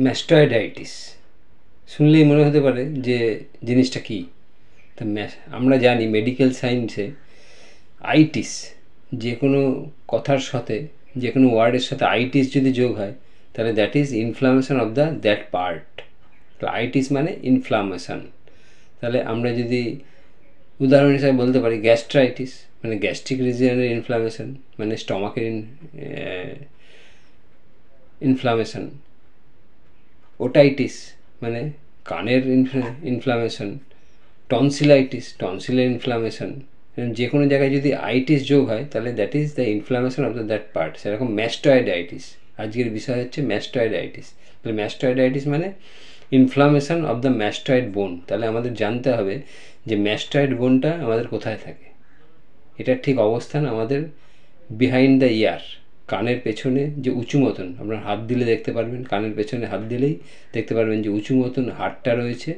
Mastoiditis শুনলেই মনে হতে পারে যে জিনিসটা কী। তা আমরা জানি মেডিকেল সায়েন্সে আইটিস, যে কোনো কথার সাথে, যে কোনো ওয়ার্ডের সাথে আইটিস যদি যোগ হয় তাহলে that is inflammation of that part. তো আইটিস মানে ইনফ্লামেশন। তাহলে আমরা যদি উদাহরণ হিসাবে বলতে পারি গ্যাস্ট্রাইটিস মানে গ্যাস্ট্রিক রিজিয়নের ইনফ্লামেশন, মানে স্টমাকের ইনফ্লামেশন। ওটাইটিস মানে কানের ইনফ্লামেশন। Tonsillitis টনসিলের inflammation. যে কোনো জায়গায় যদি আইটিস যোগ হয় তাহলে that is the inflammation of that part. সেরকম ম্যাস্টয়েডাইটিস, আজকের বিষয় হচ্ছে ম্যাস্টয়েডাইটিস। তাহলে ম্যাস্টয়েডাইটিস মানে ইনফ্লামেশন অফ দ্য ম্যাস্টয়েড বোন। তাহলে আমাদের জানতে হবে যে ম্যাস্টয়েড বোনটা আমাদের কোথায় থাকে। এটার ঠিক অবস্থান আমাদের বিহাইন্ড দ্য ইয়ার, কানের পেছনে যে উঁচু মতন, আপনার হাত দিলে দেখতে পারবেন, কানের পেছনে হাত দিলেই দেখতে পারবেন যে উঁচু মতন হাড়টা রয়েছে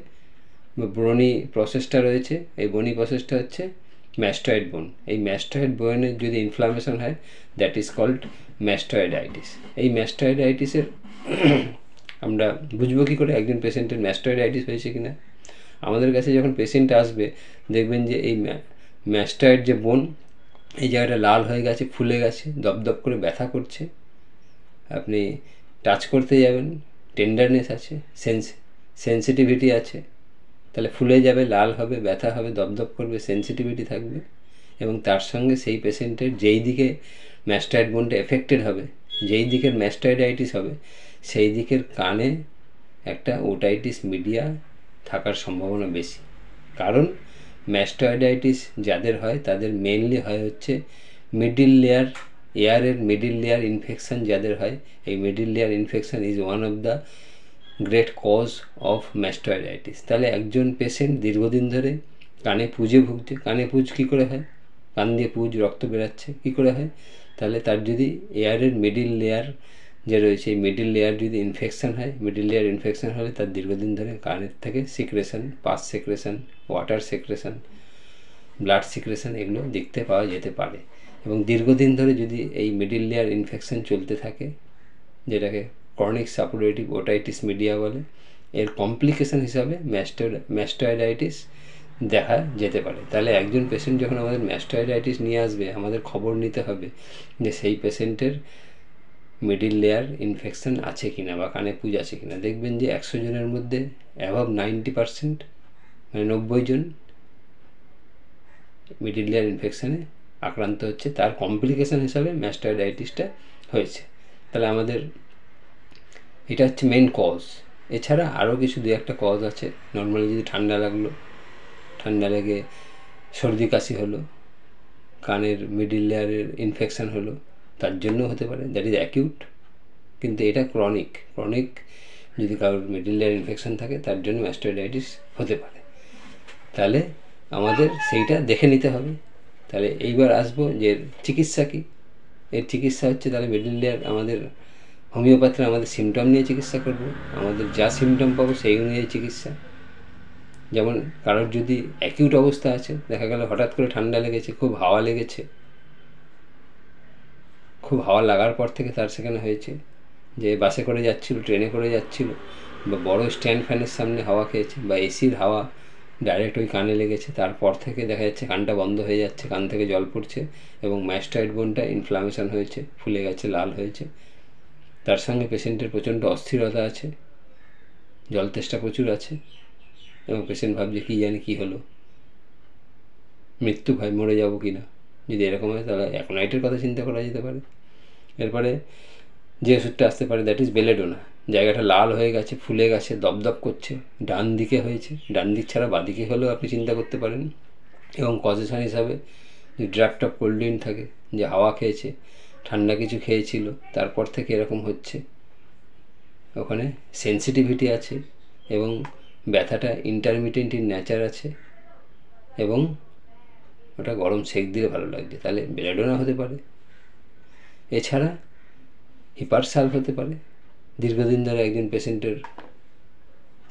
বা ব্রনি প্রসেসটা রয়েছে। এই বনি প্রসেসটা হচ্ছে ম্যাস্টয়েড বোন। এই ম্যাস্টয়েড বোনের যদি ইনফ্লামেশন হয় দ্যাট ইজ কল্ড ম্যাস্টয়েডাইটিস। এই ম্যাস্টয়েডাইটিসের আমরা বুঝবো কী করে একজন পেশেন্টের ম্যাস্টয়েডাইটিস হয়েছে কিনা। আমাদের কাছে যখন পেশেন্ট আসবে দেখবেন যে এই ম্যাস্টয়েড যে বোন, এই জায়গাটা লাল হয়ে গেছে, ফুলে গেছে, দপদপ করে ব্যথা করছে। আপনি টাচ করতে যাবেন, টেন্ডারনেস আছে, সেন্সিটিভিটি আছে, তাহলে ফুলে যাবে, লাল হবে, ব্যথা হবে, দপদপ করবে, সেন্সিটিভিটি থাকবে। এবং তার সঙ্গে সেই পেশেন্টের যেই দিকে ম্যাস্টয়েড বোনটা এফেক্টেড হবে, যেই দিকের ম্যাস্টয়েডাইটিস হবে, সেই দিকের কানে একটা ওটাইটিস মিডিয়া থাকার সম্ভাবনা বেশি। কারণ ম্যাস্টয়েডাইটিস যাদের হয় তাদের মেনলি হয় হচ্ছে মিডিল লেয়ার, এয়ারের মিডিল লেয়ার ইনফেকশান যাদের হয়। এই middle layer infection is one of the great cause of mastoiditis. তাহলে একজন পেশেন্ট দীর্ঘদিন ধরে কানে পুজে ভুগছে। কানে পুজ কী করে হয়? কান দিয়ে পুজ, রক্ত বেরাচ্ছে, কী করে হয়? তাহলে তার যদি এয়ারের মিডিল লেয়ার যে রয়েছে, এই মিডিল লেয়ার যদি ইনফেকশান হয়, মিডিল লেয়ার ইনফেকশান হলে তার দীর্ঘদিন ধরে কানের থেকে secretion, pass secretion, water secretion, blood secretion এগুলো দেখতে পাওয়া যেতে পারে। এবং দীর্ঘদিন ধরে যদি এই মিডিল লেয়ার ইনফেকশান চলতে থাকে, যেটাকে ক্রনিক সাপুরেটিভ ওটাইটিস মিডিয়া বলে, এর কমপ্লিকেশন হিসাবে ম্যাস্টয়েডাইটিস দেখা যেতে পারে। তাহলে একজন পেশেন্ট যখন আমাদের ম্যাস্টয়েডাইটিস নিয়ে আসবে, আমাদের খবর নিতে হবে যে সেই পেশেন্টের মিডিল লেয়ার ইনফেকশান আছে কিনা বা কানে পুজ আছে কিনা। দেখবেন যে 100 জনের মধ্যে অ্যাভাব 90%, মানে 90 জন মিডিল লেয়ার ইনফেকশানে আক্রান্ত হচ্ছে, তার কমপ্লিকেশন হিসাবে ম্যাস্টয়েডাইটিসটা হয়েছে। তাহলে আমাদের এটা হচ্ছে মেন কজ। এছাড়া আরও কিছু দু একটা কজ আছে। নর্মালি যদি ঠান্ডা লাগলো, ঠান্ডা লেগে সর্দি কাশি হলো, কানের মিডিল লেয়ারের ইনফেকশান হলো, তার জন্য হতে পারে, দ্যাট ইজ অ্যাকিউট। কিন্তু এটা ক্রনিক যদি কারোর মিডিল লেয়ার ইনফেকশান থাকে তার জন্য ম্যাস্টয়েডাইটিস হতে পারে। তাহলে আমাদের সেইটা দেখে নিতে হবে। তাহলে এইবার আসবো যে চিকিৎসা কী। এর চিকিৎসা হচ্ছে, তাহলে মিডিল লেয়ার আমাদের হোমিওপ্যাথি আমাদের সিমটম নিয়ে চিকিৎসা করব। আমাদের যা সিমটম পাবো সেই অনুযায়ী চিকিৎসা। যেমন কারোর যদি অ্যাকিউট অবস্থা আছে, দেখা গেল হঠাৎ করে ঠান্ডা লেগেছে, খুব হাওয়া লেগেছে, খুব হাওয়া লাগার পর থেকে তার সেখানে হয়েছে যে বাসে করে যাচ্ছিল, ট্রেনে করে যাচ্ছিল, বা বড় স্ট্যান্ড ফ্যানের সামনে হাওয়া খেয়েছে, বা এসির হাওয়া ডাইরেক্ট ওই কানে লেগেছে, তারপর থেকে দেখা যাচ্ছে কানটা বন্ধ হয়ে যাচ্ছে, কান থেকে জল পড়ছে এবং ম্যাস্টয়েড বোনটা ইনফ্লামেশন হয়েছে, ফুলে গেছে, লাল হয়েছে। তার সঙ্গে পেশেন্টের প্রচণ্ড অস্থিরতা আছে, জল তেষ্টা প্রচুর আছে, এবং পেশেন্ট ভাবছে কী জানি কী হলো, মৃত্যু ভয়, মরে যাবো কি না। যদি এরকম হয় তাহলে অ্যাকোনাইটের কথা চিন্তা করা যেতে পারে। এরপরে যে ওষুধটা আসতে পারে দ্যাট ইজ বেলেডোনা। জায়গাটা লাল হয়ে গেছে, ফুলে গেছে, দপদপ করছে, ডান দিকে হয়েছে, ডান দিক ছাড়া বাদিকে হলেও আপনি চিন্তা করতে পারেন। এবং কজেশন হিসাবে যে ড্রাফট অফ কোল্ড ড্রিঙ্ক থাকে, যে হাওয়া খেয়েছে, ঠান্ডা কিছু খেয়েছিল, তারপর থেকে এরকম হচ্ছে, ওখানে সেন্সিটিভিটি আছে এবং ব্যথাটা ইন্টারমিটেন্ট ইন নেচার আছে, এবং ওটা গরম সেক দিলে ভালো লাগছে, তাহলে বেলেডোনা হতে পারে। এছাড়া হিপারসালভ হতে পারে। দীর্ঘদিন ধরে একজন পেশেন্টের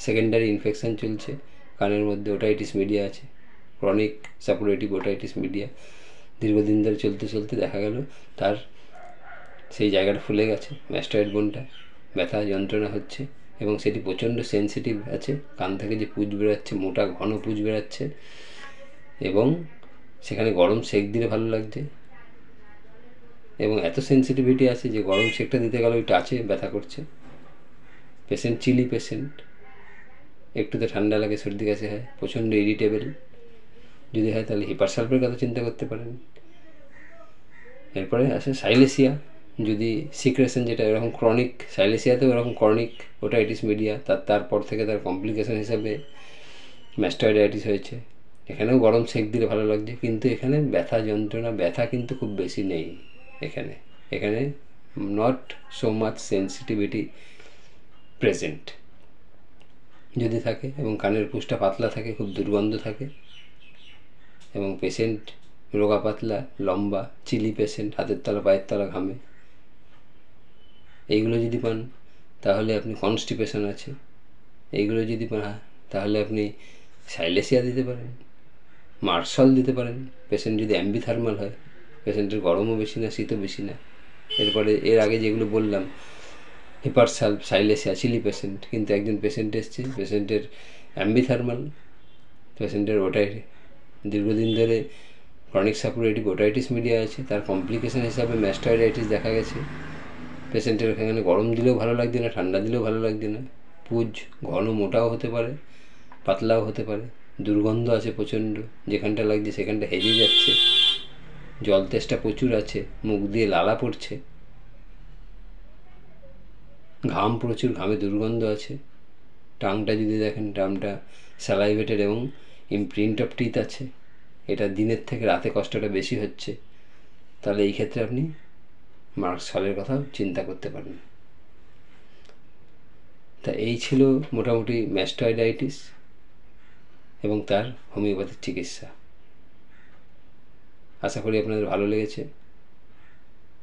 সেকেন্ডারি ইনফেকশান চলছে, কানের মধ্যে ওটাইটিস মিডিয়া আছে, ক্রনিক সাপুরেটিভ ওটাইটিস মিডিয়া দীর্ঘদিন ধরে চলতে চলতে দেখা গেল তার সেই জায়গাটা ফুলে গেছে, ম্যাস্টয়েড বোনটা, ব্যথা যন্ত্রণা হচ্ছে, এবং সেটি প্রচণ্ড সেন্সিটিভ আছে, কান থেকে যে পুঁজ বেরোচ্ছে, মোটা ঘন পুঁজ বেরোচ্ছে, এবং সেখানে গরম সেক দিলে ভালো লাগছে, এবং এত সেন্সিটিভিটি আছে যে গরম সেকটা দিতে গেলে ওই টাচে ব্যথা করছে। পেশেন্ট চিলি পেশেন্ট, একটুতে ঠান্ডা লাগে, সর্দি কাশি হয়, প্রচণ্ড ইরিটেবল যদি হয় তাহলে হিপারসালফের কথা চিন্তা করতে পারেন। এরপরে আসে সাইলেসিয়া, যদি সিক্রেশন যেটা এরকম ক্রনিক, সাইলেসিয়াতেও এরকম ক্রনিক ওটাইটিস মিডিয়া, তারপর থেকে তার কমপ্লিকেশন হিসাবে ম্যাস্টয়েডাইটিস হয়েছে। এখানেও গরম সেক দিলে ভালো লাগছে, কিন্তু এখানে ব্যথা যন্ত্রণা, ব্যথা কিন্তু খুব বেশি নেই এখানে not so much sensitivity present. যদি থাকে এবং কানের পুষটা পাতলা থাকে, খুব দুর্গন্ধ থাকে, এবং পেশেন্ট রোগা পাতলা, লম্বা, চিলি পেশেন্ট, হাতের তলা পায়ের তলা ঘামে, এইগুলো যদি পান তাহলে আপনি কনস্টিপেশন আছে, এইগুলো যদি পান তাহলে আপনি সাইলেসিয়া দিতে পারেন, মার্শাল দিতে পারেন। পেশেন্ট যদি অ্যাম্বিথার্মাল হয়, পেশেন্টের গরমও বেশি না, শীতও বেশি না। এরপরে এর আগে যেগুলো বললাম, হিপারসালফ, সাইলেসিয়া, চিলি পেশেন্ট, কিন্তু একজন পেশেন্ট এসছে, পেশেন্টের অ্যাম্বিথার্মাল, পেশেন্টের দীর্ঘদিন ধরে ক্রনিক সাপুরেটিভ ওটাইটিস মিডিয়া আছে, তার কমপ্লিকেশন হিসাবে ম্যাস্টয়েডাইটিস দেখা গেছে। পেশেন্টের এখানে গরম দিলেও ভালো লাগছে না, ঠান্ডা দিলেও ভালো লাগছে না, পুঁজ ঘন মোটাও হতে পারে, পাতলাও হতে পারে, দুর্গন্ধ আছে প্রচণ্ড, যেখানটা লাগছে সেখানটা হেজে যাচ্ছে, জল তেষ্টা প্রচুর আছে, মুখ দিয়ে লালা পড়ছে, ঘাম প্রচুর, ঘামে দুর্গন্ধ আছে, টাংটা যদি দেখেন টাংটা স্যালাইভেটেড এবং ইমপ্রিন্ট অফ টিথ আছে, এটা দিনের থেকে রাতে কষ্টটা বেশি হচ্ছে, তাহলে এই ক্ষেত্রে আপনি মার্শালের কথা চিন্তা করতে পারেন। তা এই ছিল মোটামুটি ম্যাস্টয়েডাইটিস এবং তার হোমিওপ্যাথিক চিকিৎসা। আশা করি আপনাদের ভালো লেগেছে।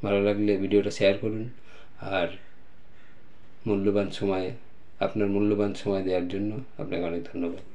ভালো লাগলে ভিডিওটা শেয়ার করুন, আর আপনার মূল্যবান সময় দেওয়ার জন্য আপনাকে অনেক ধন্যবাদ।